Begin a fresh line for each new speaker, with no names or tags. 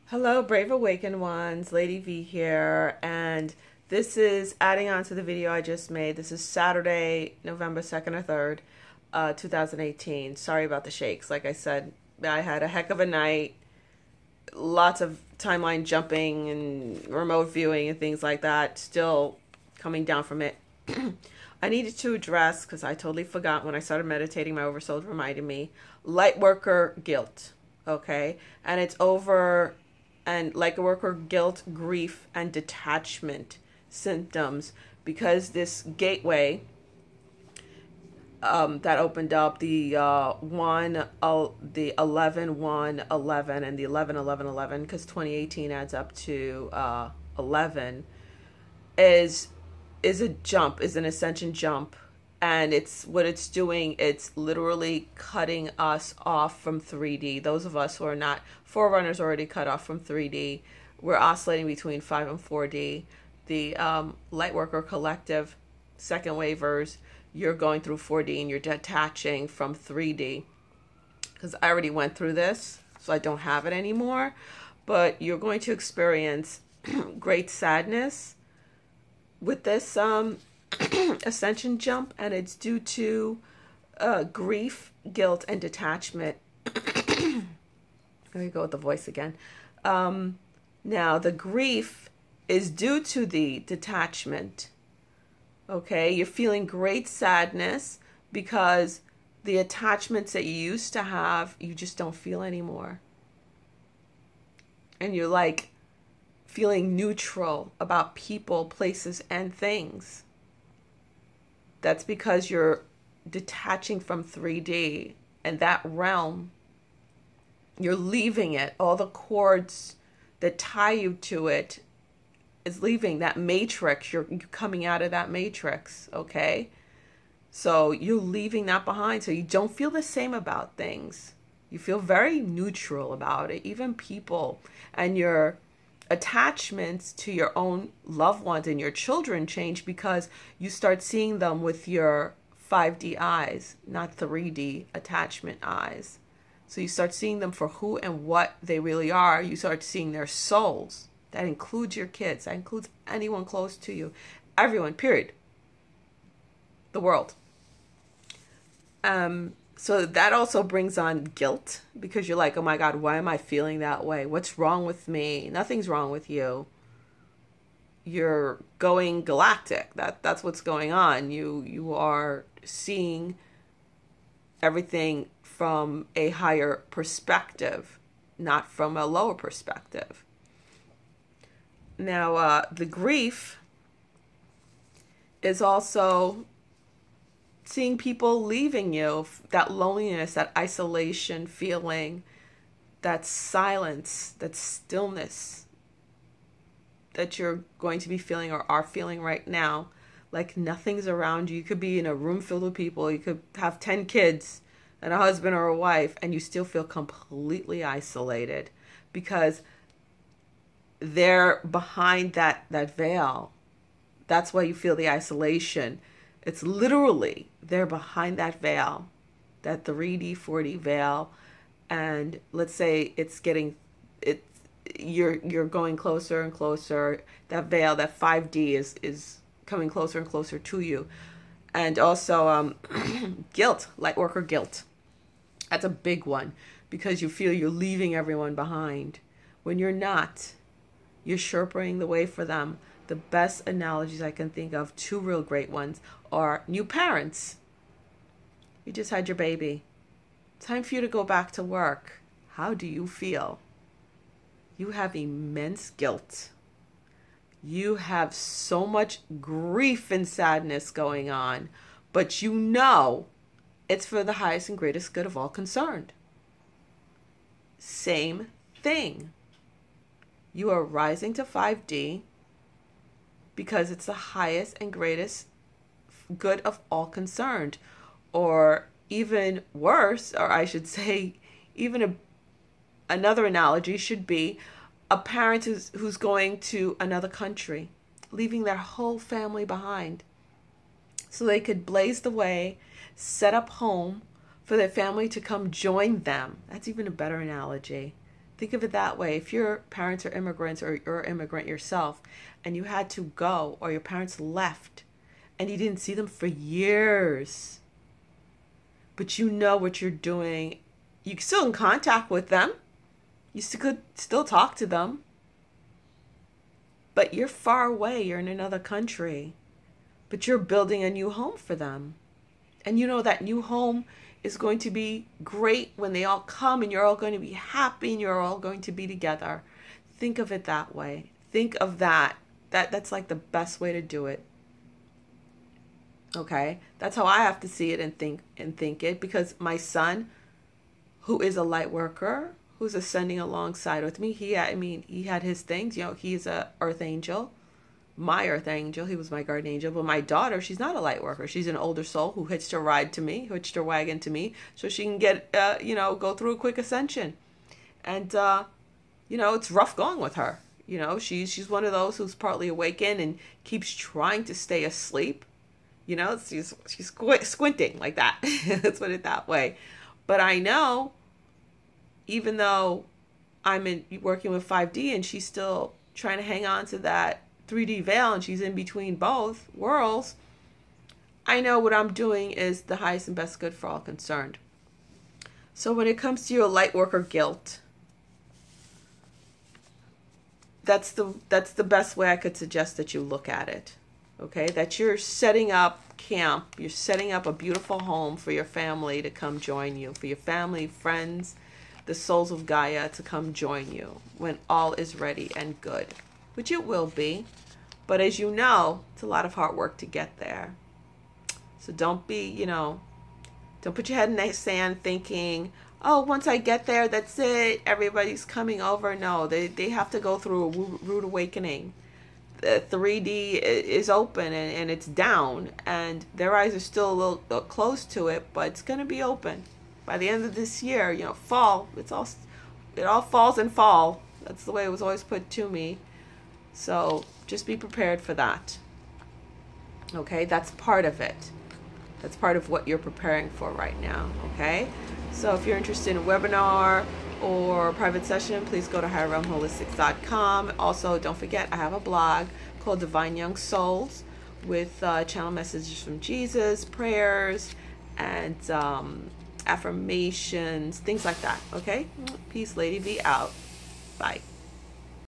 Hello, Brave Awakened Ones, Lady V here, and this is adding on to the video I just made. This is Saturday, November 2nd or 3rd, 2018. Sorry about the shakes. Like I said, I had a heck of a night, lots of timeline jumping and remote viewing and things like that, still coming down from it. I needed to address, because I totally forgot when I started meditating, my oversoul reminded me, Lightworker guilt, okay? And it's over... and Lightworker guilt, grief, and detachment symptoms, because this gateway that opened up the the 11-1-11 and the 11-11-11, because 2018 adds up to 11, is a jump, is an ascension jump. And it's what it's doing, it's literally cutting us off from 3D. Those of us who are not forerunners already cut off from 3D. We're oscillating between 5 and 4D. The Lightworker collective, second wavers, you're going through 4D and you're detaching from 3D. Because I already went through this, so I don't have it anymore. But you're going to experience great sadness with this ascension jump, and it's due to grief, guilt, and detachment. There you go with the voice again. Now, the grief is due to the detachment. Okay, you're feeling great sadness because the attachments that you used to have, you just don't feel anymore. And you're like feeling neutral about people, places, and things. That's because you're detaching from 3D and that realm. You're leaving it. All the cords that tie you to it is leaving that matrix. You're coming out of that matrix, okay? So you're leaving that behind. So you don't feel the same about things. You feel very neutral about it, even people. And your attachments to your own loved ones and your children change because you start seeing them with your 5D eyes, not 3D attachment eyes. So you start seeing them for who and what they really are. You start seeing their souls. That includes your kids. That includes anyone close to you. Everyone, period. The world. So that also brings on guilt, because you're like, oh my God, why am I feeling that way? What's wrong with me? Nothing's wrong with you. You're going galactic. That's what's going on. You are seeing everything from a higher perspective, not from a lower perspective. Now, the grief is also seeing people leaving you, that loneliness, that isolation feeling, that silence, that stillness that you're going to be feeling or are feeling right now, like nothing's around you. You could be in a room filled with people. You could have 10 kids and a husband or a wife, and you still feel completely isolated because they're behind that veil. That's why you feel the isolation. It's literally, they're behind that veil, that 3D, 4D veil. And let's say you're going closer and closer. That veil, that 5D is coming closer and closer to you. And also guilt, Lightworker guilt. That's a big one, because you feel you're leaving everyone behind when you're not. You're sherpaing the way for them. The best analogies I can think of, two real great ones, are new parents. You just had your baby. Time for you to go back to work. How do you feel? You have immense guilt. You have so much grief and sadness going on, but you know it's for the highest and greatest good of all concerned. Same thing. You are rising to 5D because it's the highest and greatest good of all concerned. Or even worse, or I should say, even another analogy should be a parent who's going to another country, leaving their whole family behind so they could blaze the way, set up home for their family to come join them. That's even a better analogy. Think of it that way. If your parents are immigrants or you're an immigrant yourself and you had to go, or your parents left and you didn't see them for years, but you know what you're doing, you're still in contact with them. You could still talk to them. But you're far away. You're in another country. But you're building a new home for them. And you know that new home is going to be great when they all come, and you're all going to be happy and you're all going to be together. Think of it that way. Think of that. That's like the best way to do it. Okay? That's how I have to see it and think it, because my son, who is a light worker, who's ascending alongside with me, he had his things. He's a earth angel, my earth angel. He was my guardian angel. But my daughter, she's not a light worker. She's an older soul who hitched her wagon to me, so she can get, go through a quick ascension. And, it's rough going with her. She's one of those who's partly awakened and keeps trying to stay asleep. She's squinting like that. Let's put it that way. But I know, even though I'm working with 5D and she's still trying to hang on to that 3D veil and she's in between both worlds, I know what I'm doing is the highest and best good for all concerned. So when it comes to your light worker guilt, that's the best way I could suggest that you look at it. Okay, that you're setting up camp, you're setting up a beautiful home for your family to come join you, for your family, friends, the souls of Gaia to come join you when all is ready and good, which it will be. But as you know, it's a lot of hard work to get there. So don't put your head in the sand thinking, oh, once I get there, that's it, everybody's coming over. No, they have to go through a rude awakening. The 3D is open and it's down, and their eyes are still a little close to it, but it's going to be open. By the end of this year, fall, it all falls in fall. That's the way it was always put to me. So just be prepared for that. Okay, that's part of it. That's part of what you're preparing for right now. Okay, so if you're interested in a webinar or private session, please go to higherrealmholistics.com. Also, don't forget, I have a blog called Divine Young Souls with channel messages from Jesus, prayers, and affirmations, things like that. Okay, peace, Lady V out. Bye.